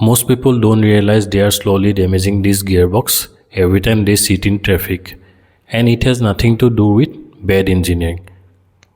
Most people don't realize they are slowly damaging this gearbox every time they sit in traffic. And it has nothing to do with bad engineering.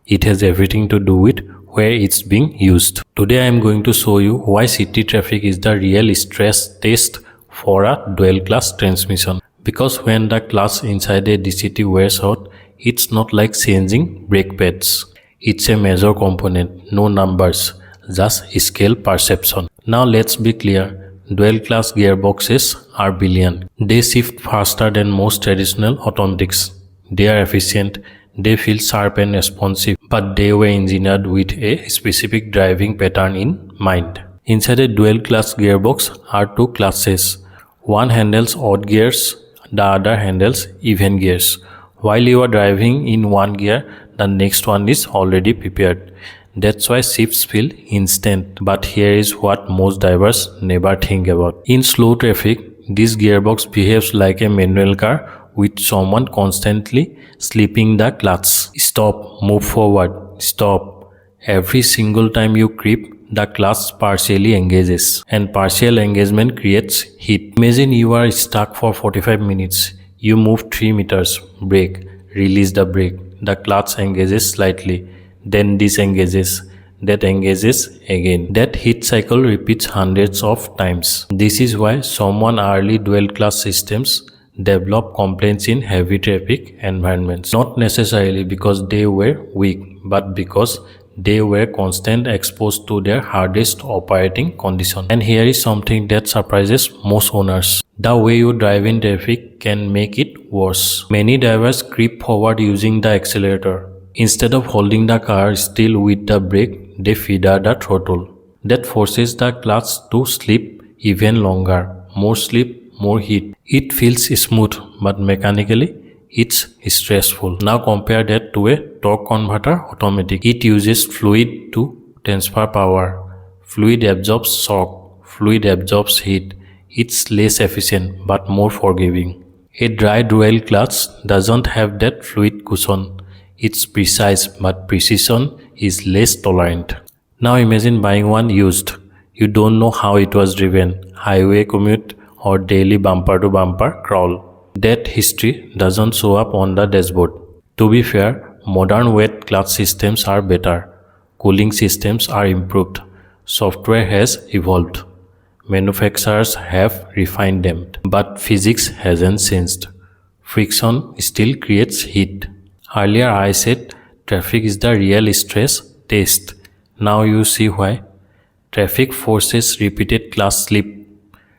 It has everything to do with where it's being used. Today I am going to show you why city traffic is the real stress test for a dual class transmission. Because when the clutch inside a DCT wears out, it's not like changing brake pads. It's a major component, no numbers, just scale perception. Now let's be clear, dual class gearboxes are brilliant. They shift faster than most traditional automatics. They are efficient, they feel sharp and responsive, but they were engineered with a specific driving pattern in mind. Inside a dual class gearbox are two classes. One handles odd gears, the other handles even gears. While you are driving in one gear, the next one is already prepared. That's why shifts feel instant. But here is what most drivers never think about. In slow traffic, this gearbox behaves like a manual car with someone constantly slipping the clutch. Stop, move forward, stop. Every single time you creep, the clutch partially engages, and partial engagement creates heat. Imagine you are stuck for 45 minutes. You move 3 meters, brake, release the brake. The clutch engages slightly, then disengages, that engages again. That heat cycle repeats hundreds of times. This is why someone early dual class systems develop complaints in heavy traffic environments. Not necessarily because they were weak, but because they were constantly exposed to their hardest operating condition. And here is something that surprises most owners. The way you drive in traffic can make it worse. Many drivers creep forward using the accelerator. Instead of holding the car still with the brake, they feather the throttle. That forces the clutch to slip even longer. More slip, more heat. It feels smooth, but mechanically it's stressful. Now compare that to a torque converter automatic. It uses fluid to transfer power. Fluid absorbs shock. Fluid absorbs heat. It's less efficient but more forgiving. A dry dual clutch doesn't have that fluid cushion. It's precise, but precision is less tolerant. Now imagine buying one used. You don't know how it was driven, highway commute or daily bumper to bumper crawl. That history doesn't show up on the dashboard. To be fair, modern wet clutch systems are better. Cooling systems are improved. Software has evolved. Manufacturers have refined them. But physics hasn't changed. Friction still creates heat. Earlier I said traffic is the real stress test. Now you see why. Traffic forces repeated clutch slip.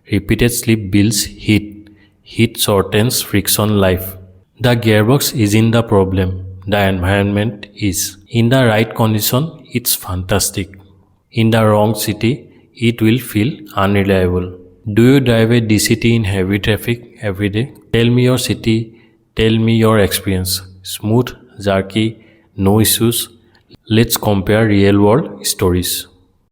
Repeated slip builds heat. Heat shortens friction life. The gearbox isn't the problem. The environment is. In the right condition, it's fantastic. In the wrong city, it will feel unreliable. Do you drive a DCT in heavy traffic every day? Tell me your city. Tell me your experience. Smooth, jerky, no issues. Let's compare real world stories.